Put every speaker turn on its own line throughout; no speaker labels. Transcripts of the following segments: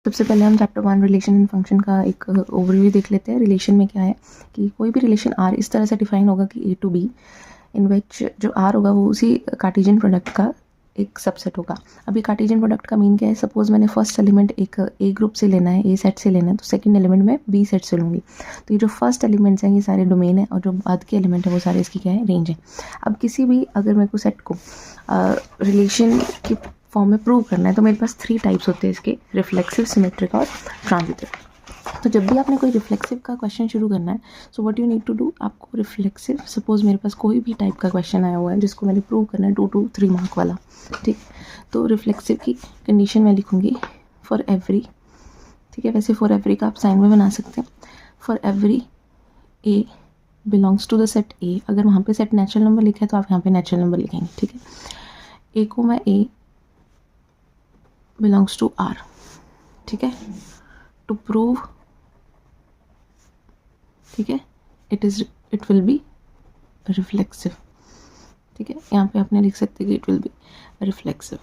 सबसे पहले हम चैप्टर 1 रिलेशन एंड फंक्शन का एक ओवरव्यू देख लेते हैं। रिलेशन में क्या है कि कोई भी रिलेशन आर इस तरह से डिफाइन होगा कि ए टू बी, इन विच जो आर होगा वो उसी कार्टेशियन प्रोडक्ट का एक सबसेट होगा। अभी कार्टेशियन प्रोडक्ट का मीन क्या है, सपोज मैंने फर्स्ट एलिमेंट एक ए ग्रुप से लेना है, ए सेट से लेना है, तो सेकंड एलिमेंट मैं बी सेट से लूँगी। तो ये जो फर्स्ट एलिमेंट्स हैं ये सारे डोमेन है और जो बाद के एलिमेंट है वो सारे इसकी क्या है, रेंज है। अब किसी भी अगर मेरे को सेट को रिलेशन की फॉर्म में प्रूव करना है तो मेरे पास 3 टाइप्स होते हैं इसके, रिफ्लेक्सिव, सिमेट्रिक और ट्रांजिटिव। तो जब भी आपने कोई रिफ्लेक्सिव का क्वेश्चन शुरू करना है, so what you need to do, आपको रिफ्लेक्सिव, सपोज मेरे पास कोई भी टाइप का क्वेश्चन आया हुआ है जिसको मैंने प्रूव करना है 2 to 3 मार्क वाला, ठीक, तो रिफ्लेक्सिव की कंडीशन मैं लिखूंगी फॉर एवरी, ठीक है, वैसे फॉर एवरी का आप साइन में बना सकते हैं, for every A belongs to the set A, अगर वहाँ पे सेट नेचुरल नंबर लिखा है तो आप यहाँ पे नेचुरल नंबर लिखेंगे, ठीक है। ए को मैं ए बिलोंग्स टू आर, ठीक है, टू प्रूव, ठीक है, इट विल बी रिफ्लेक्सिव, ठीक है, यहाँ पे आपने लिख सकते कि इट विल बी रिफ्लेक्सिव।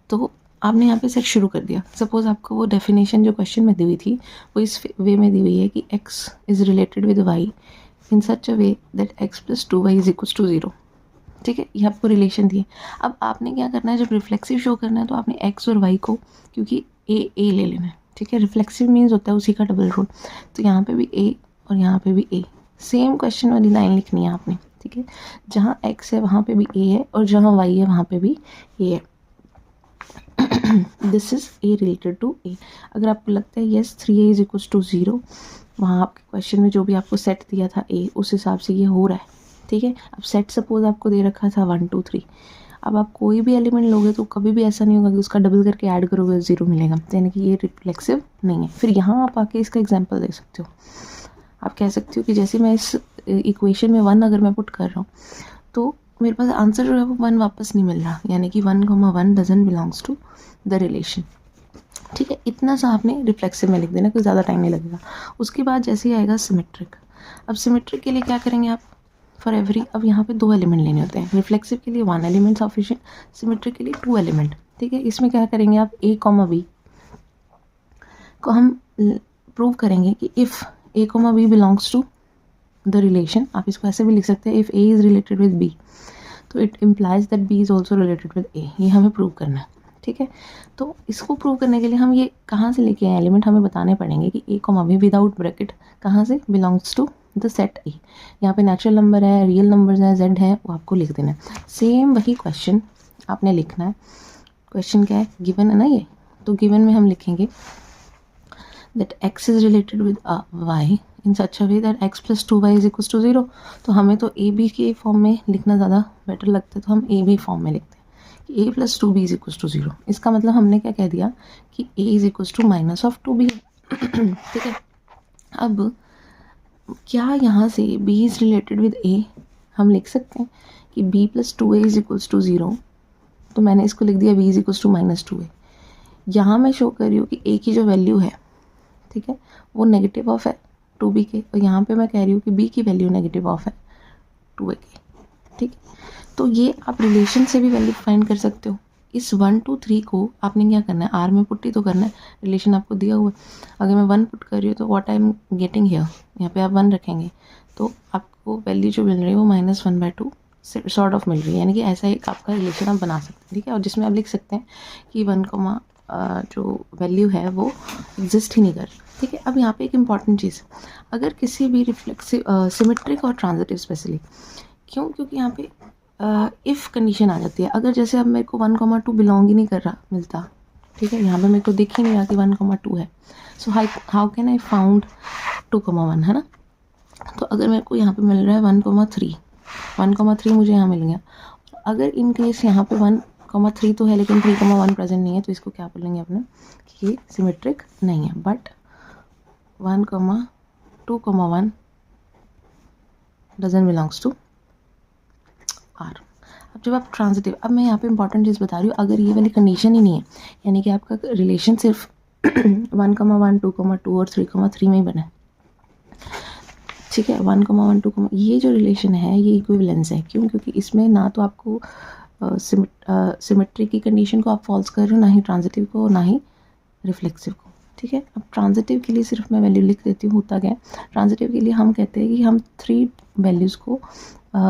तो आपने यहाँ पे सेट शुरू कर दिया। सपोज आपको वो डेफिनेशन जो क्वेश्चन में दी हुई थी वो इस वे में दी हुई है कि x is related with y in such a way that x plus 2y is equals to 0, ठीक है, ये आपको रिलेशन दिए। अब आपने क्या करना है, जब रिफ्लेक्सिव शो करना है तो आपने x और y को, क्योंकि ए ले लेना है, ठीक है, रिफ्लेक्सिव मीन्स होता है उसी का डबल रूट, तो यहाँ पे भी a और यहाँ पे भी a, सेम क्वेश्चन वाली लाइन लिखनी है आपने, ठीक है, जहाँ x है वहाँ पे भी a है और जहाँ y है वहाँ पे भी a है। This is a related to a। अगर आपको लगता है yes 3a is equals to 0, वहाँ आपके क्वेश्चन में जो भी आपको सेट दिया था a, उस हिसाब से ये हो रहा है, ठीक है। अब सेट सपोज आपको दे रखा था 1 2 3, अब आप कोई भी एलिमेंट लोगे तो कभी भी ऐसा नहीं होगा कि उसका डबल करके ऐड करोगे 0 मिलेगा, यानी कि ये रिफ्लेक्सिव नहीं है। फिर यहाँ आप आके इसका एग्जांपल दे सकते हो, आप कह सकते हो कि जैसे मैं इस इक्वेशन में 1 अगर मैं पुट कर रहा हूँ तो मेरे पास आंसर जो है वो 1 वापस नहीं मिल रहा, यानी कि 1,1 doesn't belongs to the relation, ठीक है। इतना सा आपने रिफ्लेक्सिव में लिख देना, कोई ज़्यादा टाइम नहीं लगेगा। उसके बाद जैसे ही आएगा सिमेट्रिक। अब सिमेट्रिक के लिए क्या करेंगे आप, फॉर एवरी, अब यहाँ पे 2 एलिमेंट लेने होते हैं। रिफ्लेक्सिव के लिए 1 एलिमेंट सफिशिएंट, सिमेट्रिक के लिए 2 एलिमेंट, ठीक है। इसमें क्या करेंगे आप, a, b को हम प्रूव करेंगे कि if a, b belongs to the relation, आप इसको ऐसे भी लिख सकते हैं, if a is related with b तो it implies that b is also related with a, ये हमें प्रूव करना है, ठीक है। तो इसको प्रूव करने के लिए हम ये कहाँ से लेके आए, एलिमेंट हमें बताने पड़ेंगे कि a, b विदाउट ब्रैकेट कहाँ से, belongs to the set A. यहाँ पे नेचुरल नंबर है, रियल नंबर्स हैं, z है, वो आपको लिख देना है। सेम वही क्वेश्चन आपने लिखना है। क्वेश्चन क्या है, गिवन है ना ये, तो गिवन में हम लिखेंगे that x is related with y in such a way that x plus 2y is equals to 0। तो हमें तो ए बी के फॉर्म में लिखना ज़्यादा बेटर लगता है, तो हम ए बी फॉर्म में लिखते हैं कि a plus 2b is equals to 0। इसका मतलब हमने क्या कह दिया कि a is equals to minus of 2b, ठीक है। अब क्या यहाँ से b is related with a हम लिख सकते हैं कि b plus 2a is equals to 0, तो मैंने इसको लिख दिया b is equals to minus 2a। यहाँ मैं शो कर रही हूँ कि a की जो वैल्यू है, ठीक है, वो नेगेटिव ऑफ है 2b के, और यहाँ पे मैं कह रही हूँ कि b की वैल्यू नेगेटिव ऑफ है 2a के, ठीक है। तो ये आप रिलेशन से भी वैल्यू फाइंड कर सकते हो। इस 1 2 3 को आपने क्या करना है, आर में पुट ही तो करना है, रिलेशन आपको दिया हुआ है। अगर मैं 1 पुट कर रही हूँ तो what I am getting here, यहाँ पे आप 1 रखेंगे तो आपको वैल्यू जो मिल रही है वो -1/2 सॉर्ट ऑफ मिल रही है, यानी कि ऐसा एक आपका रिलेशन आप बना सकते हैं, ठीक है। और जिसमें आप लिख सकते हैं कि 1, जो वैल्यू है वो एग्जिस्ट ही नहीं कर रही, ठीक है। अब यहाँ पे एक इम्पॉर्टेंट चीज़, अगर किसी भी रिफ्लेक्सिव, सिमेट्रिक और ट्रांजिटिव स्पेशली, क्योंकि यहाँ पे इफ़ कंडीशन आ जाती है। अगर जैसे अब मेरे को 1, 2 बिलोंग ही नहीं कर रहा मिलता, ठीक है, यहाँ पे मेरे को दिख ही नहीं रहा कि 1, 2 है, so how can I found 2, 1, है ना। तो अगर मेरे को यहाँ पे मिल रहा है 1, 3 मुझे यहाँ मिल गया। अगर इन केस यहाँ पे 1, 3 तो है लेकिन 3, 1 प्रेजेंट नहीं है, तो इसको क्या बोलेंगे अपने कि ये सिमेट्रिक नहीं है। But 1, 2, 1 doesn't belongs to R. अब जब आप ट्रांजिटिव, अब मैं यहाँ पे इंपॉर्टेंट चीज़ बता रही हूँ, अगर ये वाली कंडीशन ही नहीं है, यानी कि आपका रिलेशन सिर्फ 1, 1, 2, 2 और 3, में ही बना है, ठीक है। 1, 1, 2, ये जो रिलेशन है ये इक्विवेलेंस है। क्यों, क्योंकि इसमें ना तो आपको सिमेट्री की कंडीशन को आप फॉल्स कर रहे हो, ना ही ट्रांजिटिव को, ना ही रिफ्लेक्सिव को, ठीक है। अब ट्रांजिटिव के लिए सिर्फ मैं वैल्यू लिख देती हूँ, होता क्या है ट्रांजिटिव के लिए हम कहते हैं कि हम 3 वैल्यूज़ को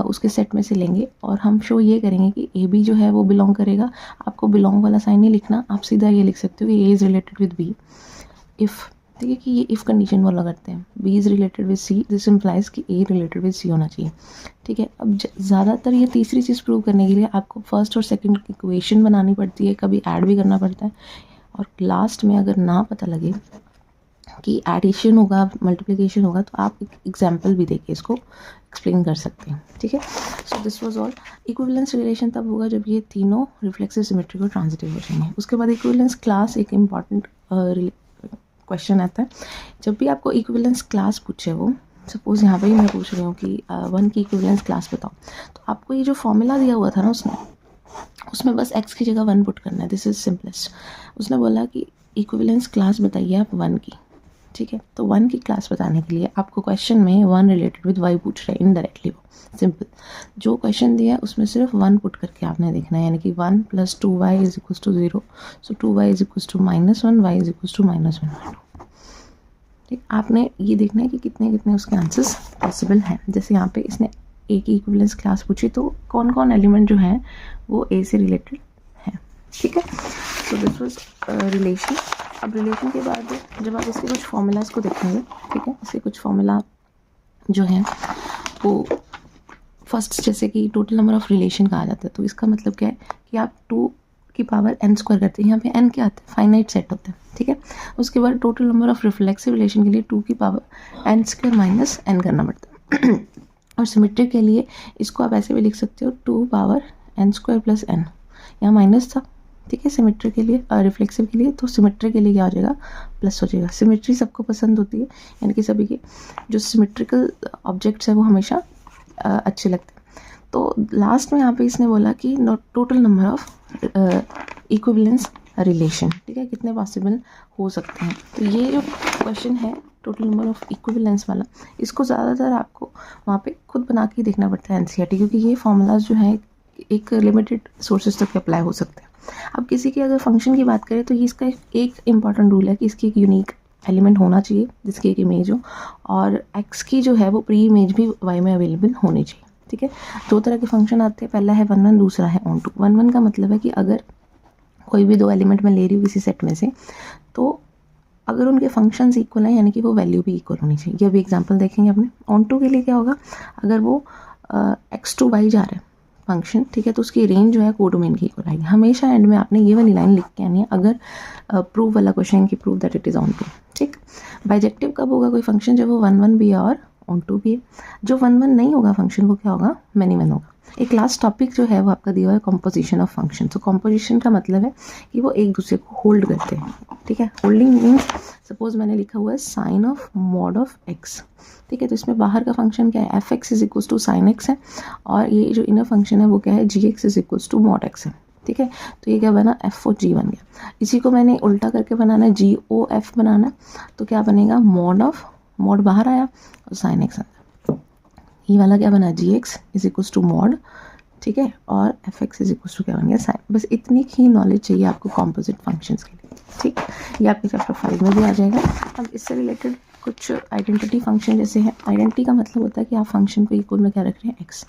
उसके सेट में से लेंगे और हम शो ये करेंगे कि ए बी जो है वो बिलोंग करेगा। आपको बिलोंग वाला साइन नहीं लिखना, आप सीधा ये लिख सकते हो कि A is related with B if, ठीक है, कि ये इफ़ कंडीशन वाला करते हैं। B is related with C, this implies कि ए रिलेटेड विद सी होना चाहिए, ठीक है। अब ज़्यादातर ये तीसरी चीज़ प्रूव करने के लिए आपको फर्स्ट और सेकंड इक्वेशन बनानी पड़ती है, कभी ऐड भी करना पड़ता है, और लास्ट में अगर ना पता लगे कि एडिशन होगा मल्टीप्लिकेशन होगा तो आप एक एग्जाम्पल भी देके इसको एक्सप्लेन कर सकते हैं, ठीक है। So this was all. Equivalence relation तब होगा जब ये तीनों रिफ्लेक्सिव, सिमेट्रिक और ट्रांजिटिव हो जाएंगे। उसके बाद इक्विवेलेंस क्लास एक इम्पॉर्टेंट क्वेश्चन आता है। जब भी आपको इक्विवेलेंस क्लास पूछे, वो सपोज यहाँ पे ही मैं पूछ रही हूँ कि 1 की इक्विवेलेंस क्लास बताओ, तो आपको ये जो फॉर्मूला दिया हुआ था ना उसमें बस x की जगह 1 पुट करना है। This is simplest. उसने बोला कि इक्विवेलेंस क्लास बताइए आप 1 की, ठीक है। तो 1 की क्लास बताने के लिए आपको क्वेश्चन में 1 रिलेटेड विद y पूछ रहे हैं इनडायरेक्टली, वो सिंपल जो क्वेश्चन दिया है उसमें सिर्फ 1 पुट करके आपने देखना है, यानी कि 1 + 2y is equal to 0, so 2y is equal to -1, y is equal to -1। ठीक, आपने ये देखना है कि कितने कितने उसके आंसर्स पॉसिबल हैं। जैसे यहाँ पे इसने ए की इक्विवेलेंस क्लास पूछी, तो कौन कौन एलिमेंट जो हैं वो ए से रिलेटेड हैं, ठीक है। So this was relation. अब रिलेशन के बाद जब आप इसके कुछ फॉर्मूलाज को देखेंगे, ठीक है, इसके कुछ फॉर्मूला जो हैं वो फर्स्ट जैसे कि टोटल नंबर ऑफ रिलेशन कहा जाता है, तो इसका मतलब क्या है कि आप 2 की पावर n स्क्वायर करते हैं। यहाँ पे n क्या आता है, फाइनाइट सेट होता है, ठीक है। उसके बाद total number of reflexive relation के लिए 2 की power n square minus n करना पड़ता है। और सिमेट्रिक के लिए इसको आप ऐसे भी लिख सकते हो 2 power n square plus n, यहाँ माइनस था, ठीक है, सिमेट्रिक के लिए रिफ्लेक्सिव के लिए। तो सिमेट्रिक के लिए क्या हो जाएगा, प्लस हो जाएगा। सिमेट्री सबको पसंद होती है, यानी कि सभी के जो सिमेट्रिकल ऑब्जेक्ट्स हैं वो हमेशा अच्छे लगते हैं। तो लास्ट में यहाँ पे इसने बोला कि total number of equivalence relation, ठीक है, कितने पॉसिबल हो सकते हैं। तो ये जो क्वेश्चन है टोटल नंबर ऑफ इक्विवेलेंस वाला, इसको ज़्यादातर आपको वहाँ पे खुद बना के देखना पड़ता है एनसीईआरटी, क्योंकि ये फॉर्मूलाज जो है एक लिमिटेड सोर्सेज तक अप्लाई हो सकते हैं। अब किसी की अगर फंक्शन की बात करें तो ये इसका एक इम्पॉर्टेंट रूल है कि इसकी एक यूनिक एलिमेंट होना चाहिए जिसकी एक इमेज हो, और एक्स की जो है वो प्री इमेज भी वाई में अवेलेबल होनी चाहिए, ठीक है। 2 तरह के फंक्शन आते हैं, पहला है 1 1, दूसरा है ऑन टू। 1 1 का मतलब है कि अगर कोई भी 2 एलिमेंट मैं ले रही हूँ किसी सेट में से, तो अगर उनके फंक्शंस इक्वल हैं, यानी कि वो वैल्यू भी इक्वल होनी चाहिए। ये भी एग्जांपल देखेंगे अपने। ऑन टू के लिए क्या होगा, अगर वो x to y जा रहा है फंक्शन, ठीक है, तो उसकी रेंज जो है कोडोमेन की इक्वल आएगी। हमेशा एंड में आपने ये वाली लाइन लिख के आनी है अगर प्रूव वाला क्वेश्चन की prove that it is onto, ठीक। बाइजेक्टिव कब होगा कोई फंक्शन, जब वो 1 1 भी है और ऑन टू भी है। जो 1 1 नहीं होगा फंक्शन, वो क्या होगा, मैनी वन होगा। एक लास्ट टॉपिक जो है वो आपका दिया हुआ है कॉम्पोजिशन ऑफ फंक्शन। तो कॉम्पोजिशन का मतलब है कि वो एक दूसरे को होल्ड करते हैं, ठीक है। होल्डिंग मीन्स सपोज मैंने लिखा हुआ है sine of mod of x, ठीक है, तो इसमें बाहर का फंक्शन क्या है, f x is equal to sine x है, और ये जो इनर फंक्शन है वो क्या है, g x is equal to mod x है, ठीक है। तो ये क्या बना, एफ ओ जी बन गया। इसी को मैंने उल्टा करके बनाना है, जी ओ एफ बनाना है, तो क्या बनेगा, मॉड ऑफ, मॉड बाहर आया और साइन एक्स अंदर। ये वाला क्या बना, g x is equal to mod, ठीक है, और f x is equal to क्या बन गया, साइन। बस इतनी ही नॉलेज चाहिए आपको कॉम्पोजिट फंक्शंस के लिए, ठीक। ये आपके चैप्टर 5 में भी आ जाएगा। अब इससे रिलेटेड कुछ आइडेंटिटी फंक्शन जैसे है, आइडेंटिटी का मतलब होता है कि आप फंक्शन को इक्वल में क्या रख रहे हैं, एक्स।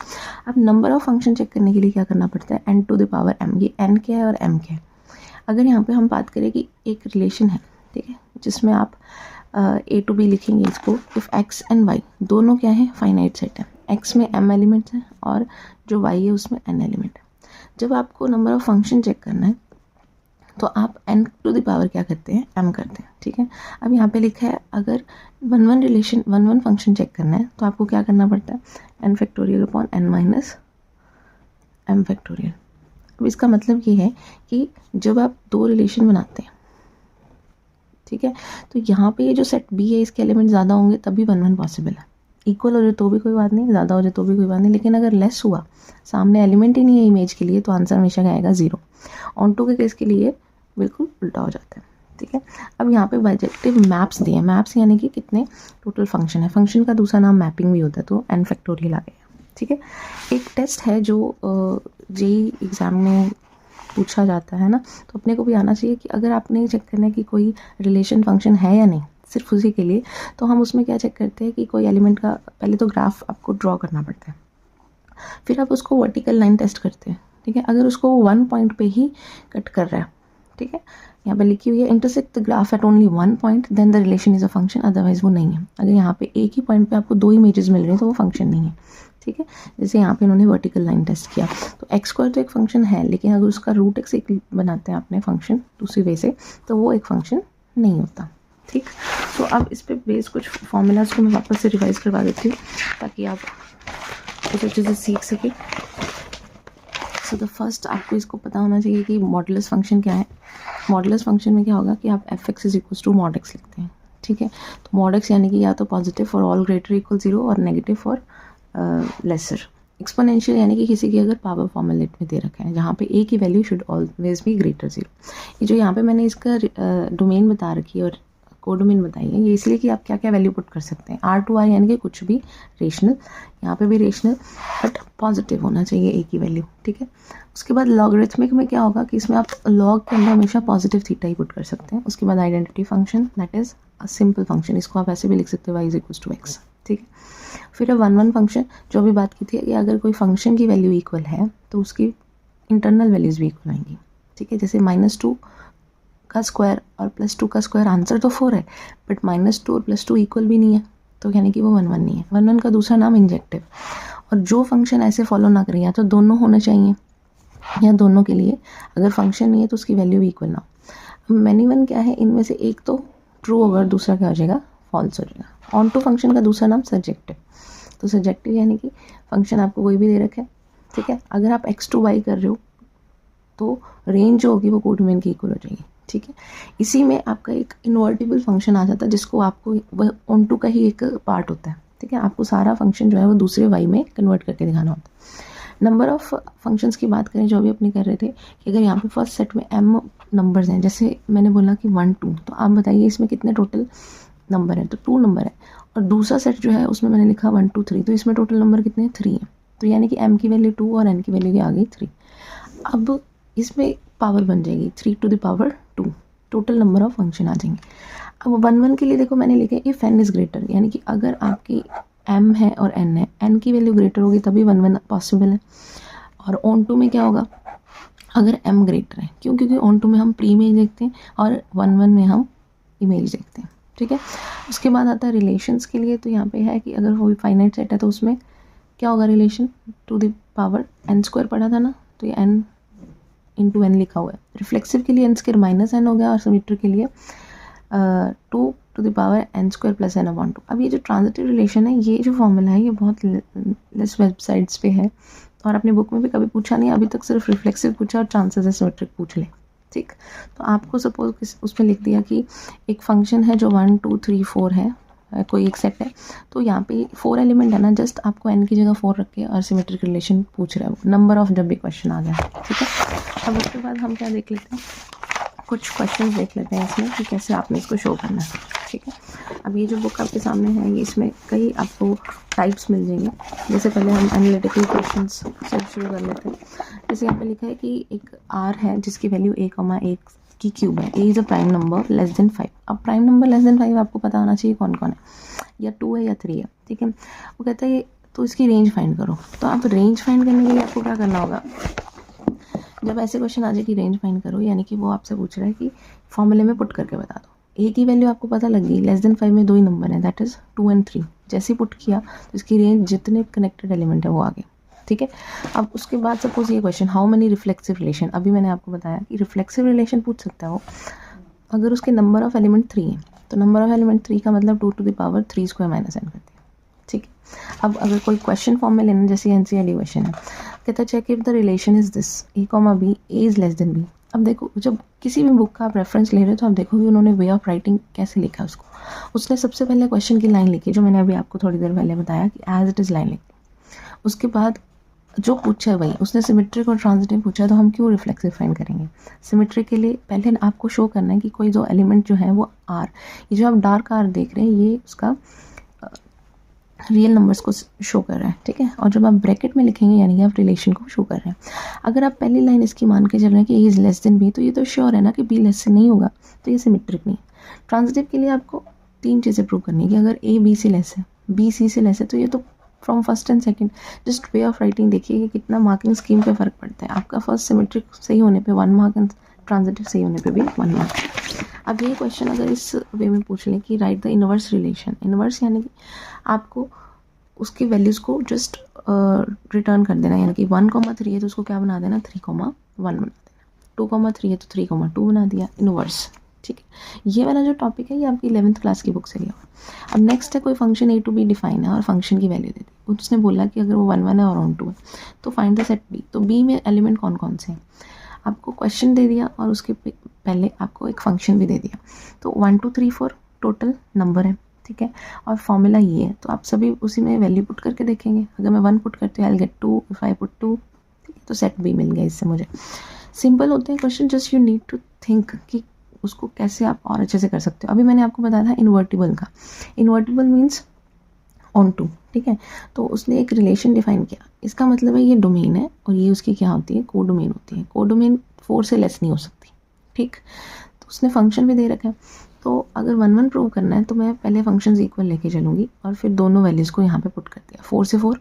अब नंबर ऑफ फंक्शन चेक करने के लिए क्या करना पड़ता है, n to the power m. ये एन क्या है और एम क्या है। अगर यहाँ पे हम बात करें कि एक रिलेशन है, ठीक है, जिसमें आप ए टू बी लिखेंगे इसको, इफ़ एक्स एंड वाई दोनों क्या है, फाइनाइट सेट है, एक्स में एम एलिमेंट्स हैं और जो वाई है उसमें एन एलिमेंट है। जब आपको नंबर ऑफ फंक्शन चेक करना है तो आप n टू द पावर क्या करते हैं, m करते हैं, ठीक है। अब यहाँ पे लिखा है अगर 1 1 रिलेशन 1 1 फंक्शन चेक करना है तो आपको क्या करना पड़ता है, n factorial upon n minus m factorial. अब इसका मतलब ये है कि जब आप 2 रिलेशन बनाते हैं, ठीक है, तो यहाँ पे ये जो सेट B है इसके एलिमेंट ज़्यादा होंगे तभी 1 1 पॉसिबल है। इक्वल हो जाए तो भी कोई बात नहीं, ज़्यादा हो जाए तो भी कोई बात नहीं, लेकिन अगर लेस हुआ, सामने एलिमेंट ही नहीं है इमेज के लिए, तो आंसर हमेशा क्या आएगा, 0। ऑन टू के केस के लिए बिल्कुल उल्टा हो जाता है, ठीक है। अब यहाँ पे बाइजेक्टिव मैप्स दिए हैं, मैप्स यानी कि कितने टोटल फंक्शन है। फंक्शन का दूसरा नाम मैपिंग भी होता है, तो n फैक्टोरियल आ गया, ठीक है। एक टेस्ट है जो जेईई एग्ज़ाम में पूछा जाता है ना, तो अपने को भी आना चाहिए कि अगर आपने ये चेक करना है कि कोई रिलेशन फंक्शन है या नहीं, सिर्फ उसी के लिए, तो हम उसमें क्या चेक करते हैं कि कोई एलिमेंट का पहले तो ग्राफ आपको ड्रॉ करना पड़ता है, फिर आप उसको वर्टिकल लाइन टेस्ट करते हैं, ठीक है। अगर उसको 1 पॉइंट पे ही कट कर रहा है, ठीक है, यहाँ पे लिखी हुई है intersect the graph at only 1 point then the relation is a function, otherwise वो नहीं है। अगर यहाँ पे एक ही पॉइंट पे आपको 2 इमेजेस मिल रही हैं तो वो फंक्शन नहीं है, ठीक है। जैसे यहाँ पे इन्होंने वर्टिकल लाइन टेस्ट किया, तो एक्स स्क्वायर तो एक फंक्शन है, लेकिन अगर उसका रूट एक्स एक बनाते हैं आपने फंक्शन दूसरी वे से, तो वो एक फंक्शन नहीं होता, ठीक। तो अब इस पे बेस कुछ फॉर्मूलाज को मैं वापस से रिवाइज करवा देती हूँ ताकि आप कुछ अच्छे से सीख सकें। सो द फर्स्ट आपको इसको पता होना चाहिए कि मॉडुलस फंक्शन क्या है। मॉडुलस फंक्शन में क्या होगा कि आप f x is equal to mod x लिखते हैं, ठीक है। तो मॉड एक्स यानी कि या तो positive for all greater equal 0 और नेगेटिव फॉर लेसर। एक्सपोनेंशियल यानी कि किसी की अगर पावर फॉर्मूलेट में दे रखा है जहाँ पे ए की value should always be greater 0। ये जो यहाँ पे मैंने इसका डोमेन बता रखी है और कोडोमेन बताई है, ये इसलिए कि आप क्या क्या वैल्यू पुट कर सकते हैं। R to R यानी कि कुछ भी रेशनल, यहाँ पे भी रेशनल बट पॉजिटिव होना चाहिए ए की वैल्यू, ठीक है। उसके बाद लॉगरिथमिक में क्या होगा कि इसमें आप लॉग के अंदर हमेशा पॉजिटिव थीटा ही पुट कर सकते हैं। उसके बाद identity function that is a simple function, इसको आप ऐसे भी लिख सकते हो y is equal to x, ठीक है। फिर 1 फंक्शन जो भी बात की थी कि अगर कोई फंक्शन की वैल्यू इक्वल है तो उसकी इंटरनल वैल्यूज भी इक्वल आएंगी, ठीक है। जैसे -2 का स्क्वायर और +2 का स्क्वायर, आंसर तो 4 है बट -2 और +2 इक्वल भी नहीं है, तो यानी कि वो 1 1 नहीं है। 1 1 का दूसरा नाम इंजेक्टिव। और जो फंक्शन ऐसे फॉलो ना करे, या तो दोनों होने चाहिए या दोनों के लिए अगर फंक्शन नहीं है तो उसकी वैल्यू भी इक्वल ना हो। मैनी वन क्या है, इनमें से एक तो ट्रू होगा और दूसरा क्या हो जाएगा, फॉल्स हो जाएगा। ऑन टू फंक्शन का दूसरा नाम सब्जेक्टिव। तो सब्जेक्टिव यानी कि फंक्शन आपको कोई भी दे रखा है, ठीक है, अगर आप x to y कर रहे हो तो रेंज जो होगी वो कोडोमेन की इक्वल हो जाएगी, ठीक है। इसी में आपका एक इन्वर्टिबल फंक्शन आ जाता है जिसको आपको वह ऑन टू का ही एक पार्ट होता है, ठीक है। आपको सारा फंक्शन जो है वो दूसरे y में कन्वर्ट करके दिखाना होता है। नंबर ऑफ फंक्शंस की बात करें जो भी अपने कर रहे थे कि अगर यहाँ पे फर्स्ट सेट में m नंबर्स हैं, जैसे मैंने बोला कि 1 2, तो आप बताइए इसमें कितने टोटल नंबर है, तो 2 नंबर है। और दूसरा सेट जो है उसमें मैंने लिखा 1 2 3, तो इसमें टोटल नंबर कितने हैं, 3 है। तो यानी कि m की वैल्यू 2 और n की वैल्यू आ गई 3। अब इसमें पावर बन जाएगी 3 to the power 2, total number of function आ जाएंगे। अब 1 1 के लिए देखो मैंने लिखा है इफ n इज ग्रेटर, यानी कि अगर आपकी m है और n है, n की वैल्यू ग्रेटर होगी तभी 1 1 पॉसिबल है। और ऑन टू में क्या होगा, अगर m ग्रेटर है, क्यों, क्योंकि ऑन टू में हम प्री इमेज देखते हैं और 1 1 में हम इमेज देखते हैं, ठीक है। उसके बाद आता है रिलेशंस के लिए, तो यहाँ पे है कि अगर वो फाइनाइट सेट है तो उसमें क्या होगा, relation to the power n² पढ़ा था ना, तो ये n इंटू n लिखा हुआ है। रिफ्लेक्सिव के लिए n² -n हो गया और सिमेट्रिक के लिए 2 to the power n² + n/2। अब ये जो ट्रांजिटिव रिलेशन है, ये जो फॉर्मूला है ये बहुत लेस वेबसाइट्स पे है और अपने बुक में भी कभी पूछा नहीं, अभी तक सिर्फ रिफ्लेक्सिव पूछा और चांसेस है सिमेट्रिक पूछ ले, ठीक। तो आपको सपोज उसमें लिख दिया कि एक फंक्शन है जो 1 2 3 4 है, कोई एक सेट है, तो यहाँ पे 4 एलिमेंट है ना, जस्ट आपको n की जगह 4 रख के और सिमेट्रिक रिलेशन पूछ रहा है वो नंबर ऑफ, जब भी क्वेश्चन आ गया, ठीक है। अब उसके बाद हम क्या देख लेते हैं, कुछ क्वेश्चन देख लेते हैं इसमें कि कैसे आपने इसको शो करना है, ठीक है। अब ये जो बुक आपके सामने है ये इसमें कई आपको टाइप्स मिल जाएंगे। जैसे पहले हम एनालिटिकल क्वेश्चन से शुरू कर लेते हैं। जैसे यहाँ पे लिखा है कि एक r है जिसकी वैल्यू a, की क्यूब है, a is a prime number less than 5। अब प्राइम नंबर लेस देन 5 आपको पता होना चाहिए कौन कौन है, या 2 है या 3 है, ठीक है। वो कहता है तो इसकी रेंज फाइंड करो। तो आप रेंज फाइंड करने के लिए आपको क्या करना होगा, जब ऐसे क्वेश्चन आ जाए कि रेंज फाइंड करो, यानी कि वो आपसे पूछ रहा है कि फॉर्मूले में पुट करके बता दो। ए की वैल्यू आपको पता लग गई, लेस देन 5 में 2 ही नंबर है, दैट इज़ 2 और 3। जैसे ही पुट किया तो इसकी रेंज जितने कनेक्टेड एलिमेंट है वो आ गए, ठीक है। अब उसके बाद सपोज ये question, how many reflexive relation, अभी मैंने आपको बताया कि रिफ्लेक्सिव रिलेशन पूछ सकता है वो अगर उसके नंबर ऑफ एलिमेंट 3 है, तो नंबर ऑफ एलिमेंट 3 का मतलब 2 to the power 3² - n करती है, ठीक है। अब अगर कोई क्वेश्चन फॉर्म में लेना, जैसे एनसीईआरटी क्वेश्चन है, कहता है check if the relation is this a, b, a is less than b। अब देखो जब किसी भी बुक का आप रेफरेंस ले रहे हो तो आप देखोगे उन्होंने वे ऑफ राइटिंग कैसे लिखा है उसको। उसने सबसे पहले क्वेश्चन की लाइन लिखी जो मैंने अभी आपको थोड़ी देर पहले बताया कि एज इट इज़ लाइन लिखी। उसके बाद जो पूछा है वही, उसने सिमेट्रिक और ट्रांजिटिव पूछा, तो हम क्यों रिफ्लेक्सिव फाइंड करेंगे। सिमेट्रिक के लिए पहले आपको शो करना है कि कोई जो एलिमेंट जो है वो r, ये जो आप डार्क r देख रहे हैं ये उसका रियल नंबर्स को शो कर रहा है, ठीक है। और जब आप ब्रैकेट में लिखेंगे यानी कि आप रिलेशन को शो कर रहे हैं। अगर आप पहली लाइन इसकी मान के चल रहे हैं कि A is less than B, तो ये तो श्योर है ना कि बी लेस से नहीं होगा, तो ये सिमेट्रिक नहीं है। ट्रांजिटिव के लिए आपको 3 चीज़ें प्रूव करनी है कि अगर ए बी से लेस है, बी सी से लेस है, तो ये तो from first and second just way of writing देखिए कि कितना मार्किंग स्कीम पे फ़र्क पड़ता है। आपका फर्स्ट सिमेट्रिक सही होने पे 1 मार्क एंड ट्रांजिटिव सही होने पे भी 1 मार्क। अब ये क्वेश्चन अगर इस वे में पूछ लें कि right the inverse relation, inverse यानी कि आपको उसकी वैल्यूज़ को जस्ट रिटर्न कर देना, यानी कि 1,3 है तो उसको क्या बना देना, 3,1 बना देना। 2,3 है तो 3,2 बना दिया, इनवर्स, ठीक है। ये वाला जो टॉपिक है ये आपकी 11th क्लास की बुक से लिया हुआ। अब नेक्स्ट है कोई function A to B define है और फंक्शन की वैल्यू दे दी। उसने बोला कि अगर वो 1 1 है और ऑन 2 है तो फाइंड द सेट बी। तो बी में एलिमेंट कौन कौन से हैं, आपको क्वेश्चन दे दिया और उसके पहले आपको एक फंक्शन भी दे दिया। तो 1 2 3 4 टोटल नंबर है, ठीक है। और फॉर्मूला ये है तो आप सभी उसी में वैल्यू पुट करके देखेंगे। अगर मैं 1 पुट करती हूँ I get 2, if I put 2, ठीक है, तो सेट बी मिल गया इससे मुझे। सिंपल होते हैं question, just you need to think कि उसको कैसे आप और अच्छे से कर सकते हो। अभी मैंने आपको बताया था इन्वर्टिबल का, इन्वर्टिबल मीन्स ऑन टू, ठीक है। तो उसने एक रिलेशन डिफाइन किया, इसका मतलब है ये डोमेन है और ये उसकी क्या होती है, कोडोमेन होती है। कोडोमेन 4 से लेस नहीं हो सकती, ठीक। तो उसने फंक्शन भी दे रखा है। तो अगर 1 1 प्रूव करना है तो मैं पहले फंक्शंस इक्वल लेके चलूँगी और फिर दोनों वैल्यूज़ को यहाँ पे पुट कर दिया। 4 से 4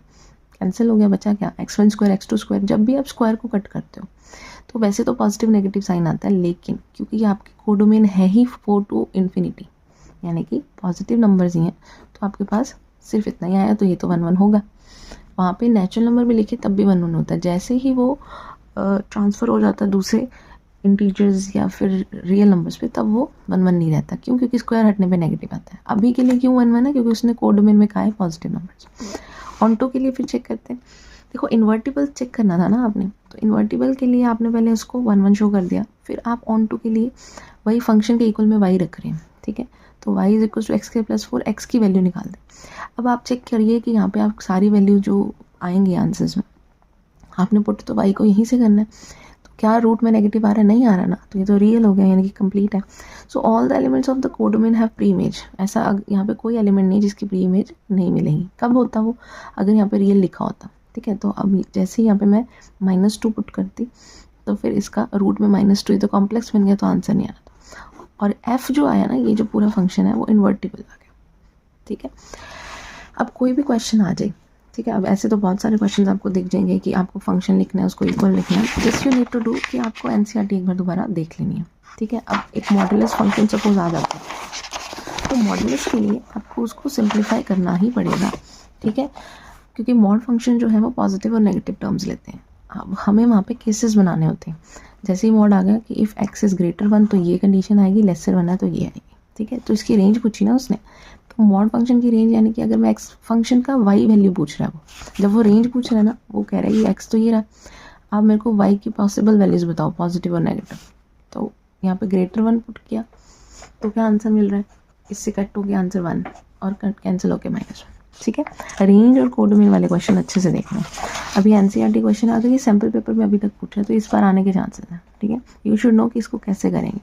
कैंसिल हो गया, बचा क्या, x1 स्क्वायर x2 स्क्वायर। जब भी आप स्क्वायर को कट करते हो तो वैसे तो पॉजिटिव नेगेटिव साइन आता है, लेकिन क्योंकि ये आपकी कोडोमेन है ही 4 to infinity यानी कि पॉजिटिव नंबर्स ही हैं, तो आपके पास सिर्फ इतना ही आया, तो ये तो 1 1 होगा। वहाँ पे नेचुरल नंबर भी लिखे तब भी 1 1 होता है। जैसे ही वो ट्रांसफ़र हो जाता है दूसरे इंटीजर्स या फिर रियल नंबर्स पे, तब वो 1 1 नहीं रहता। क्यों, क्योंकि स्क्वायर हटने पे नेगेटिव आता है। अभी के लिए क्यों 1 1 है, क्योंकि उसने कोडोमेन में कहा है पॉजिटिव नंबर्स। ऑन टू के लिए फिर चेक करते हैं। देखो इन्वर्टिबल चेक करना था ना आपने, तो इन्वर्टिबल के लिए आपने पहले उसको 1 1 शो कर दिया, फिर आप ऑन टू के लिए वही फंक्शन के इक्वल में y रख रहे हैं, ठीक है। तो y is equal to x के प्लस 4, एक्स की वैल्यू निकाल दें। अब आप चेक करिए कि यहाँ पे आप सारी वैल्यू जो आएंगी आंसर्स में, आपने पुट तो y को यहीं से करना है। तो क्या रूट में नेगेटिव आ रहा है, नहीं आ रहा ना, तो ये तो रियल हो गया यानी कि कंप्लीट है। So all the elements of the codomain have pre image. ऐसा यहाँ पे कोई एलिमेंट नहीं जिसकी प्री इमेज नहीं मिलेगी। कब होता वो, अगर यहाँ पे रियल लिखा होता, ठीक है। तो अब जैसे ही यहाँ पे मैं -2 पुट करती तो फिर इसका रूट में -2, ये तो कॉम्प्लेक्स बन गया तो आंसर नहीं आ रहा था। और f जो आया ना, ये जो पूरा फंक्शन है वो इन्वर्टिबल आ गया, ठीक है। अब कोई भी क्वेश्चन आ जाए, ठीक है। अब ऐसे तो बहुत सारे क्वेश्चन आपको दिख जाएंगे कि आपको फंक्शन लिखना है, उसको इक्वल लिखना है। Just you need to do कि आपको एनसीईआरटी एक बार दोबारा देख लेनी है, ठीक है। अब एक मॉडुलस फंक्शन सपोज आ जाता है, तो मॉडुलस के लिए आपको उसको सिंप्लीफाई करना ही पड़ेगा, ठीक है। क्योंकि मॉड फंक्शन जो है वो पॉजिटिव और नेगेटिव टर्म्स लेते हैं। अब हमें वहाँ पे केसेस बनाने होते हैं। जैसे ही मॉड आ गया कि इफ़ x इज़ ग्रेटर 1 तो ये कंडीशन आएगी, लेसर 1 है तो ये आएगी, ठीक है। तो इसकी रेंज पूछी ना उसने, तो मॉड फंक्शन की रेंज यानी कि अगर मैं x फंक्शन का y वैल्यू पूछ रहा है, वो जब वो रेंज पूछ रहा है ना, वो कह रहा है ये x तो ये रहा, आप मेरे को y की पॉसिबल वैल्यूज़ बताओ पॉजिटिव और नेगेटिव। तो यहाँ पे ग्रेटर 1 पुट किया तो क्या आंसर मिल रहा है, इससे कट हो गया आंसर 1 और कैंसिल हो गया -1, ठीक है। रेंज और कोडोमेन वाले क्वेश्चन अच्छे से देखना। अभी एनसीईआरटी क्वेश्चन आ गई, सैम्पल पेपर में अभी तक पूछा है तो इस बार आने के चांसेस हैं, ठीक है। यू शुड नो कि इसको कैसे करेंगे।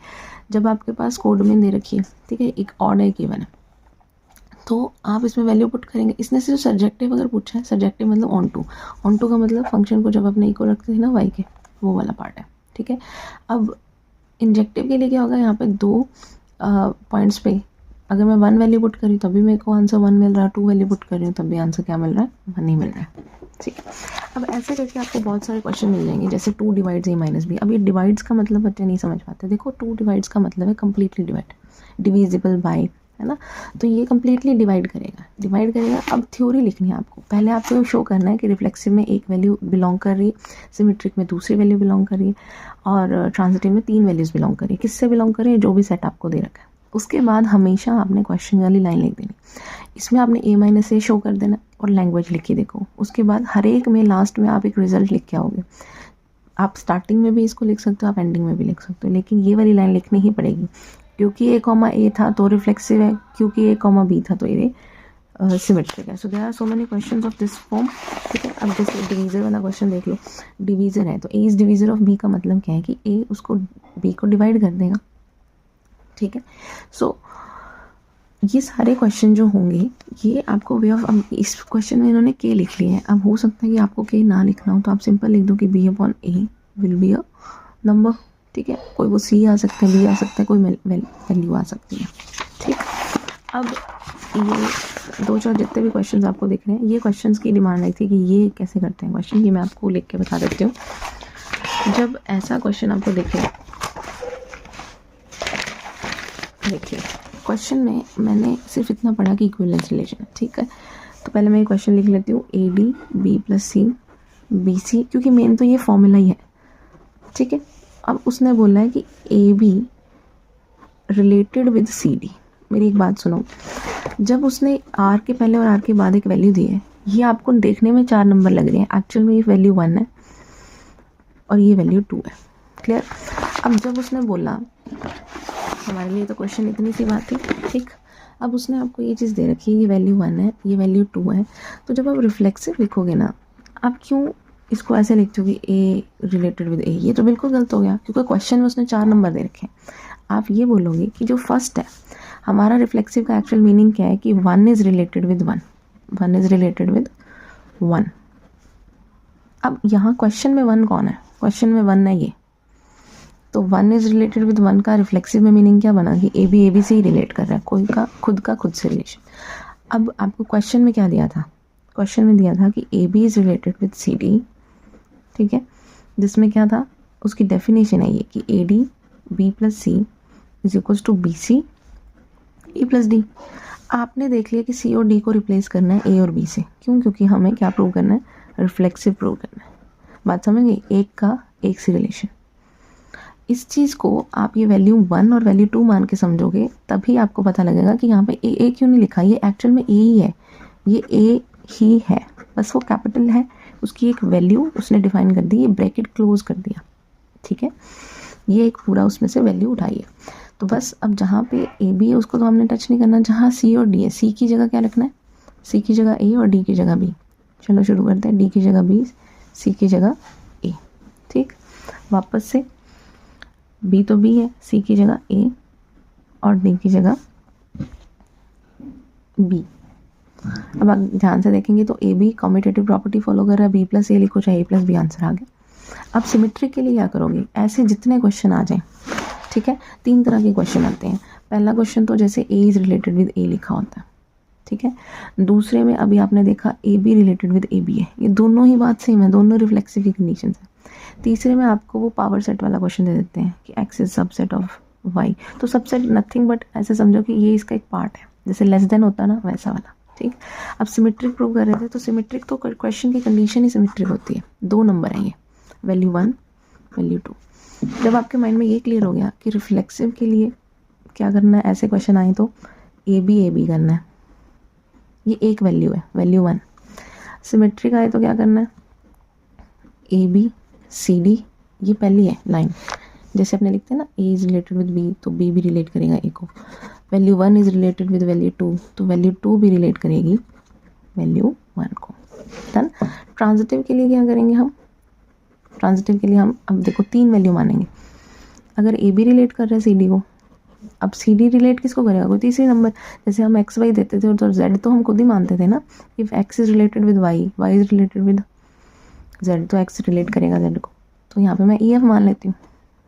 जब आपके पास कोडोमेन दे रखी है, ठीक है, एक ऑड है गिवन है, तो आप इसमें वैल्यू पुट करेंगे। इसने सिर्फ सब्जेक्टिव अगर पूछा है, सब्जेक्टिव मतलब ऑन टू का मतलब फंक्शन को जब अपने इक्वल रखते हैं ना वाई के, वो वाला पार्ट है, ठीक है। अब इंजेक्टिव के लिए क्या होगा, यहाँ पे 2 पॉइंट्स पे अगर मैं 1 वैल्यू पुट करी तभी मेरे को आंसर 1 मिल रहा है, 2 वैल्यू पुट कर रही हूँ तब भी आंसर क्या मिल रहा है, 1 नहीं मिल रहा है, ठीक है। अब ऐसे करके आपको बहुत सारे क्वेश्चन मिल जाएंगे, जैसे 2 डिवाइड्स a माइनस b। अब ये डिवाइड्स का मतलब बच्चे नहीं समझ पाते। देखो 2 डिवाइड्स का मतलब है कम्प्लीटली डिवाइड, डिविजिबल बाय, है ना। तो ये कम्प्लीटली डिवाइड करेगा। अब थ्योरी लिखनी है आपको। पहले आपको शो करना है कि रिफ्लेक्सिव में एक वैल्यू बिलोंग कर रही है, सिमेट्रिक में दूसरी वैल्यू बिलोंग कर रही है और ट्रांजिटिव में 3 वैल्यूज़ बिलोंग कर रही है। किससे बिलोंग कर रही है, जो भी सेट आपको दे रखा है। उसके बाद हमेशा आपने क्वेश्चन वाली लाइन लिख देनी, इसमें आपने a-a शो कर देना और लैंग्वेज लिख के देखो। उसके बाद हर एक में लास्ट में आप एक रिजल्ट लिख के आओगे। आप स्टार्टिंग में भी इसको लिख सकते हो, आप एंडिंग में भी लिख सकते हो, लेकिन ये वाली लाइन लिखनी ही पड़ेगी। क्योंकि a, था तो रिफ्लेक्सिव है, क्योंकि a, था तो ये सिमेट्रिक है। So there are so many questions of this form, ठीक है। अब जैसे डिवीज़र वाला क्वेश्चन देख लो, डिवीज़र है तो a is divisor of b का मतलब क्या है कि a उसको b को डिवाइड कर देगा, ठीक है। सो ये सारे क्वेश्चन जो होंगे ये आपको वे ऑफ, इस क्वेश्चन में इन्होंने के लिख लिए हैं। अब हो सकता है कि आपको के ना लिखना हो तो आप सिंपल लिख दो कि B upon A will be a number, ठीक है। कोई वो सी आ सकता है, बी आ सकता है, कोई वैल्यू आ सकती है, ठीक। अब ये दो चार जितने भी क्वेश्चंस आपको दिख रहे हैं, ये क्वेश्चंस की डिमांड आई थी कि ये कैसे करते हैं क्वेश्चन, ये मैं आपको लिख के बता देती हूँ। जब ऐसा क्वेश्चन आपको दिखे, देखिए क्वेश्चन में मैंने सिर्फ इतना पढ़ा कि इक्विवेलेंस रिलेशन, ठीक है। तो पहले मैं ये क्वेश्चन लिख लेती हूँ, A D B plus C B C, क्योंकि मेन तो ये फॉर्मूला ही है, ठीक है। अब उसने बोला है कि A B related with C D. मेरी एक बात सुनो, जब उसने आर के पहले और आर के बाद एक वैल्यू दी है, ये आपको देखने में 4 नंबर लग रहे हैं, एक्चुअल में ये वैल्यू 1 है और ये वैल्यू 2 है, क्लियर। अब जब उसने बोला, हमारे लिए तो क्वेश्चन इतनी सी बात थी, ठीक। अब उसने आपको ये चीज़ दे रखी है, ये वैल्यू 1 है, ये वैल्यू 2 है, तो जब आप रिफ्लेक्सिव लिखोगे ना, आप क्यों इसको ऐसे लिखते हो कि ए रिलेटेड विद ए, ये तो बिल्कुल गलत हो गया, क्योंकि क्वेश्चन में उसने 4 नंबर दे रखे हैं। आप ये बोलोगे कि जो फर्स्ट है, हमारा रिफ्लेक्सिव का एक्चुअल मीनिंग क्या है कि 1 is related with 1, 1 is related with 1। अब यहाँ क्वेश्चन में 1 कौन है, क्वेश्चन में 1 है ये, तो 1 इज़ रिलेटेड विद 1 का रिफ्लेक्सिव में मीनिंग क्या बना कि ए बी से ही रिलेट कर रहा है, कोई का खुद से रिलेशन। अब आपको क्वेश्चन में क्या दिया था, क्वेश्चन में दिया था कि A B is related with C D, ठीक है, जिसमें क्या था, उसकी डेफिनेशन है ये कि A D B plus C is equals to B C A plus D. आपने देख लिया कि सी और डी को रिप्लेस करना है ए और बी से, क्यों, क्योंकि हमें क्या प्रूव करना है, रिफ्लेक्सिव प्रूव करना है। बात समझ गई, एक का एक से रिलेशन। इस चीज़ को आप ये वैल्यू 1 और वैल्यू 2 मान के समझोगे, तभी आपको पता लगेगा कि यहाँ पे ए क्यों नहीं लिखा, ये एक्चुअल में ए ही है, ये ए ही है, बस वो कैपिटल है, उसकी एक वैल्यू उसने डिफाइन कर दी, ये ब्रैकेट क्लोज कर दिया, ठीक है। ये एक पूरा उसमें से वैल्यू उठाई है। तो बस अब जहाँ पे ए बी है उसको तो हमने टच नहीं करना, जहाँ सी और डी है, सी की जगह क्या रखना है, सी की जगह ए और डी की जगह बी। चलो शुरू करते हैं, डी की जगह बी, सी की जगह ए, ठीक। वापस से बी तो बी है, सी की जगह ए और डी की जगह बी। अब आप ध्यान से देखेंगे तो A B commutative property follow कर रहा है, बी प्लस ए लिखो चाहे ए प्लस बी, आंसर आ गया। अब सिमेट्री के लिए क्या करोगे, ऐसे जितने क्वेश्चन आ जाएं, ठीक है, 3 तरह के क्वेश्चन आते हैं। पहला क्वेश्चन तो जैसे ए इज़ रिलेटेड विद ए लिखा होता है, ठीक है। दूसरे में अभी आपने देखा A B related with A B है, ये दोनों ही बात सेम है, दोनों रिफ्लेक्सिव की कंडीशन है। तीसरे में आपको वो पावर सेट वाला क्वेश्चन दे देते हैं कि x is subset of y, तो सबसेट नथिंग बट ऐसे समझो कि ये इसका एक पार्ट है, जैसे लेस देन होता है ना, वैसा वाला, ठीक। अब सिमेट्रिक प्रूव कर रहे थे, तो सिमेट्रिक तो क्वेश्चन की कंडीशन ही सिमेट्रिक होती है, 2 नंबर हैं ये, वैल्यू 1 वैल्यू 2। जब आपके माइंड में ये क्लियर हो गया कि रिफ्लेक्सिव के लिए क्या करना है, ऐसे क्वेश्चन आए तो ए बी करना है, ये एक वैल्यू है, वैल्यू 1। सिमेट्रिक आए तो क्या करना है, ए बी सी डी, ये पहली है लाइन, जैसे अपने लिखते हैं ना, A is related with B तो बी भी रिलेट करेगा ए को, value 1 is related with value 2 तो वैल्यू 2 भी रिलेट करेगी वैल्यू 1 को। डन। ट्रांजिटिव के लिए क्या करेंगे हम, ट्रांजिटिव के लिए हम अब देखो 3 वैल्यू मानेंगे। अगर ए बी रिलेट कर रहे हैं सी डी को, अब सी डी रिलेट किसको करेगा, कोई तीसरी नंबर, जैसे हम एक्स वाई देते थे तो जेड तो हम खुद ही मानते थे ना, if X is related with Y, Y is related with Z, तो एक्स रिलेट करेगा जेड को, तो यहाँ पे मैं ई एफ मान लेती हूँ,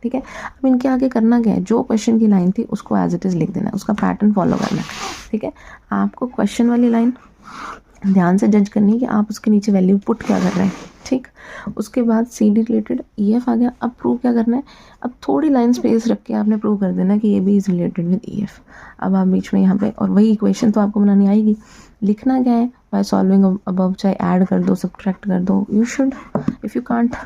ठीक है। अब इनके आगे करना क्या है, जो क्वेश्चन की लाइन थी उसको एज इट इज़ लिख देना है, उसका पैटर्न फॉलो करना है, ठीक है। आपको क्वेश्चन वाली लाइन ध्यान से जज करनी है कि आप उसके नीचे वैल्यू पुट क्या कर रहे हैं, ठीक। उसके बाद C D related E F आ गया। अब प्रूव क्या करना है, अब थोड़ी लाइन स्पेस रख के आपने प्रूव कर देना कि A B is related with E F. अब आप बीच में यहाँ पे, और वही इक्वेशन तो आपको बनानी आएगी, लिखना क्या है, बाय सॉल्विंग अबव, चाहे ऐड कर दो सब्ट्रैक्ट कर दो, you should, if you can't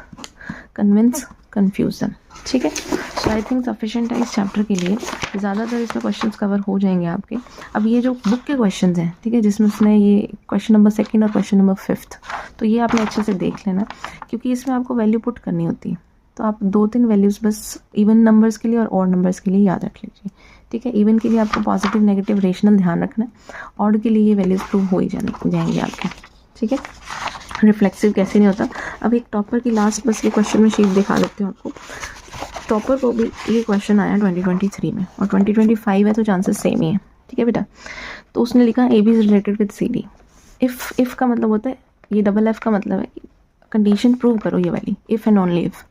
convince confuse them, ठीक है। सो आई थिंक सफिशिएंट है इस चैप्टर के लिए, ज़्यादातर इसमें क्वेश्चंस कवर हो जाएंगे आपके। अब ये जो बुक के क्वेश्चंस हैं, ठीक है, जिसमें उसने ये क्वेश्चन नंबर 2 और क्वेश्चन नंबर 5, तो ये आपने अच्छे से देख लेना, क्योंकि इसमें आपको वैल्यू पुट करनी होती है, तो आप 2-3 वैल्यूज़ बस इवन नंबर्स के लिए और ऑड नंबर्स के लिए याद रख लीजिए, ठीक है। इवन के लिए आपको पॉजिटिव नेगेटिव रेशनल ध्यान रखना है, ऑड के लिए ये वैल्यूज़ प्रूव हो ही जाएंगे आपके, ठीक है। रिफ्लेक्सिव कैसे नहीं होता। अब एक टॉपर की लास्ट बस ये क्वेश्चन में शीट दिखा देती हूँ आपको। टॉपर को भी ये क्वेश्चन आया 2023 में और 2025 है, तो चांसेस सेम ही है, ठीक है बेटा। तो उसने लिखा A B is related with C D. If का मतलब होता है, ये डबल एफ का मतलब है कंडीशन प्रूव करो, ये वाली इफ़ एंड ओनली इफ़।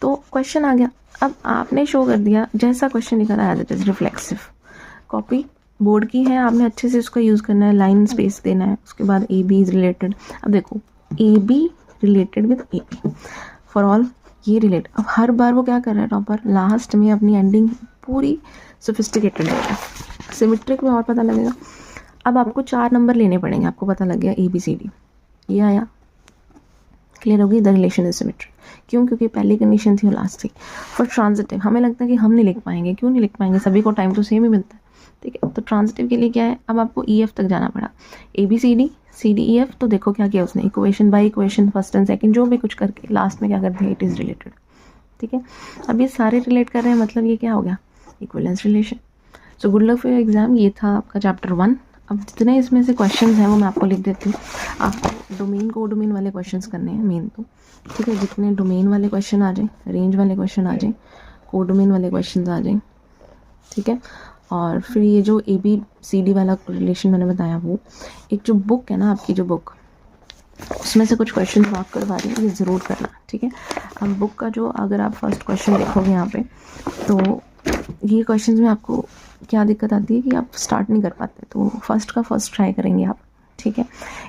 तो क्वेश्चन आ गया, अब आपने शो कर दिया जैसा क्वेश्चन लिखा था as it is reflexive. Copy board की है, आपने अच्छे से उसका यूज़ करना है, लाइन स्पेस देना है, उसके बाद ए बी इज रिलेटेड। अब देखो A B related with A B for all, ये रिलेट। अब हर बार वो क्या कर रहा है टॉपर, लास्ट में अपनी एंडिंग पूरी सोफिस्टिकेटेड देगा। सिमेट्रिक में और पता लगेगा। अब आपको 4 नंबर लेने पड़ेंगे, आपको पता लग गया ए बी सी डी, ये आया, क्लियर होगी, द रिलेशन इज सिमेट्रिक। क्यों? क्योंकि पहली कंडीशन थी और लास्ट थी। फॉर ट्रांजिटिव हमें लगता है कि हम नहीं लिख पाएंगे, क्यों नहीं लिख पाएंगे, सभी को टाइम तो सेम ही मिलता है, ठीक है। तो ट्रांजिटिव के लिए क्या है, अब आपको ई एफ तक जाना पड़ा, A B C D E F. तो देखो क्या किया उसने, equation by equation, first and second जो भी कुछ करके लास्ट में क्या कर दिया, इट इज़ रिलेटेड, ठीक है। अब ये सारे रिलेट कर रहे हैं, मतलब ये क्या हो गया, equivalence relation. So good luck for your exam. ये था आपका चैप्टर 1। अब जितने इसमें से क्वेश्चन हैं वो मैं आपको लिख देती हूँ। आपको डोमेन को डोमेन वाले क्वेश्चंस करने हैं मेन तो, ठीक है। जितने डोमेन वाले क्वेश्चन आ जाएं, रेंज वाले क्वेश्चन आ जाएं, को डोमेन वाले क्वेश्चन आ जाएं, ठीक है। और फिर ये जो ए बी सी डी वाला रिलेशन मैंने बताया, वो एक जो बुक है ना आपकी, जो बुक, उसमें से कुछ क्वेश्चन मार्क करवा रही हूँ, ये ज़रूर करना, ठीक है। अब बुक का जो, अगर आप फर्स्ट क्वेश्चन देखोगे यहाँ पे, तो ये क्वेश्चंस में आपको क्या दिक्कत आती है कि आप स्टार्ट नहीं कर पाते, तो फर्स्ट का फर्स्ट ट्राई करेंगे आप, ठीक है।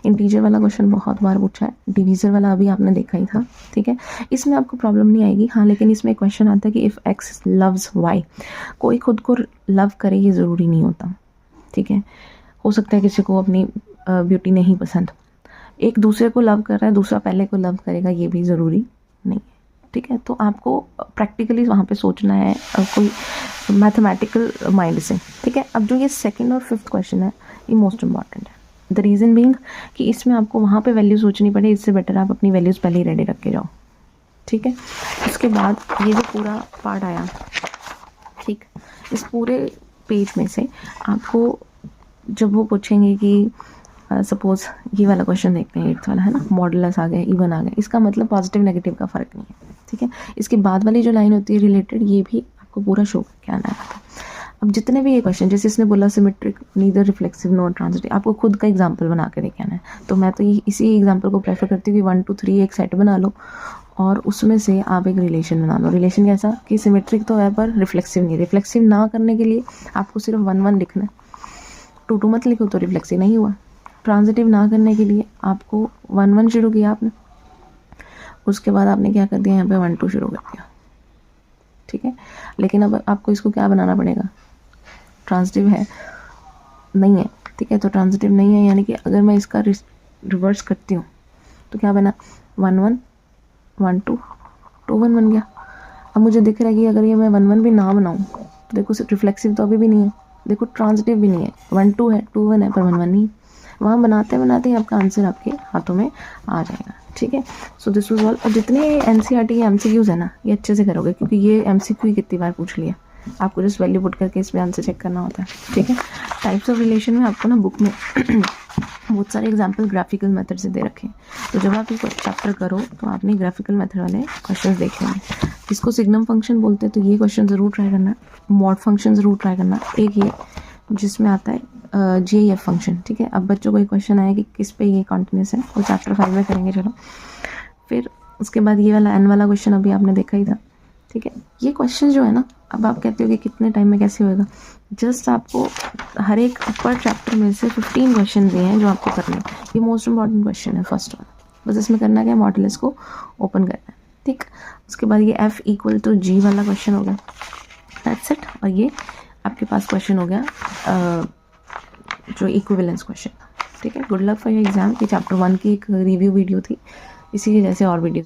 इंटीजर वाला क्वेश्चन बहुत बार पूछा है, डिवीज़र वाला अभी आपने देखा ही था, ठीक है। इसमें आपको प्रॉब्लम नहीं आएगी, हाँ, लेकिन इसमें क्वेश्चन आता है कि इफ़ एक्स लव्स वाई। कोई खुद को लव करे ये ज़रूरी नहीं होता, ठीक है। हो सकता है किसी को अपनी ब्यूटी नहीं पसंद, एक दूसरे को लव कर रहा है, दूसरा पहले को लव करेगा, ये भी ज़रूरी नहीं है, ठीक है। तो आपको प्रैक्टिकली वहाँ पे सोचना है, कोई मैथमेटिकल माइंड से, ठीक है। अब जो ये सेकंड और फिफ्थ क्वेश्चन है, ये मोस्ट इम्पॉर्टेंट है। द रीज़न बीइंग कि इसमें आपको वहाँ पे वैल्यू सोचनी पड़े, इससे बेटर आप अपनी वैल्यूज़ पहले ही रेडी रख के जाओ, ठीक है। इसके बाद ये जो पूरा पार्ट आया, ठीक, इस पूरे पेज में से आपको जब वो पूछेंगे कि सपोज ये वाला क्वेश्चन देखते हैं, 8th वाला है ना, मॉडुलस आ गया, इवन आ गया, इसका मतलब पॉजिटिव नेगेटिव का फ़र्क नहीं है, ठीक है। इसके बाद वाली जो लाइन होती है रिलेटेड, ये भी आपको पूरा शो करके आना है। अब जितने भी ये क्वेश्चन, जैसे इसने बोला symmetric, neither reflexive not transitive, आपको खुद का एग्जांपल बना के लेके आना है। तो मैं तो इसी एग्जांपल को प्रेफर करती हूँ कि 1 2 3 एक सेट बना लो और उसमें से आप एक रिलेशन बना लो। रिलेशन कैसा कि सिमेट्रिक तो है पर रिफ्लेक्सिव नहीं। रिफ्लेक्सिव ना करने के लिए आपको सिर्फ 1 1 लिखना है, 2 2 मत लिखो तो रिफ्लेक्सिव नहीं हुआ। ट्रांजिटिव ना करने के लिए आपको 1 1 शुरू किया आपने, उसके बाद आपने क्या कर दिया, यहाँ पे 1 2 शुरू कर दिया, ठीक है। लेकिन अब आपको इसको क्या बनाना पड़ेगा, ट्रांजिटिव है नहीं है, ठीक है। तो ट्रांजिटिव नहीं है, यानी कि अगर मैं इसका रिवर्स करती हूँ तो क्या बना, 1 1 1 2 2 1 बन गया। अब मुझे दिख रहा है कि अगर ये मैं 1 1 भी ना बनाऊँ तो देखो रिफ्लेक्सिव तो अभी भी नहीं है, देखो ट्रांजिटिव भी नहीं है, 1 2 है, 2 1 है पर 1 1 नहीं है। वहाँ बनाते बनाते ही आपका आंसर आपके हाथों में आ जाएगा, ठीक है। So this was all. और जितने एनसीईआरटी के एमसीक्यूज है ना, ये अच्छे से करोगे, क्योंकि ये एमसीक्यू कितनी बार पूछ लिया, आपको जस्ट वैल्यू पुट करके इसमें आंसर चेक करना होता है, ठीक है। टाइप्स ऑफ रिलेशन में आपको ना बुक में बहुत सारे एग्जाम्पल ग्राफिकल मेथड से दे रखे हैं, तो जब आप इसको चैप्टर करो तो आपने ग्राफिकल मेथड वाले क्वेश्चन देखे हैं। इसको सिग्नम फंक्शन बोलते हैं, तो ये क्वेश्चन ज़रूर ट्राई करना, मॉड फंक्शन ज़रूर ट्राई करना। एक ये जिसमें आता है GIF फंक्शन, ठीक है। अब बच्चों को एक क्वेश्चन आया कि किस पे ये कॉन्टिन्यूस है, वो चैप्टर 5 में करेंगे, चलो। फिर उसके बाद ये वाला n वाला क्वेश्चन अभी आपने देखा ही था, ठीक है। ये क्वेश्चन जो है ना, अब आप कहते हो कि कितने टाइम में कैसे होएगा, जस्ट आपको हर एक पर चैप्टर में से 15 क्वेश्चन दिए हैं जो आपको करने हैं। ये मोस्ट इंपॉर्टेंट क्वेश्चन है फर्स्ट वन, बस इसमें करना क्या है, मॉडुलस को ओपन करना है, ठीक। उसके बाद ये F = G वाला क्वेश्चन हो गया, दैट्स इट। और ये आपके पास क्वेश्चन हो गया जो इक्विवेलेंस क्वेश्चन, ठीक है। Good luck for your exam. ये चैप्टर 1 की एक रिव्यू वीडियो थी, इसी के जैसे और वीडियो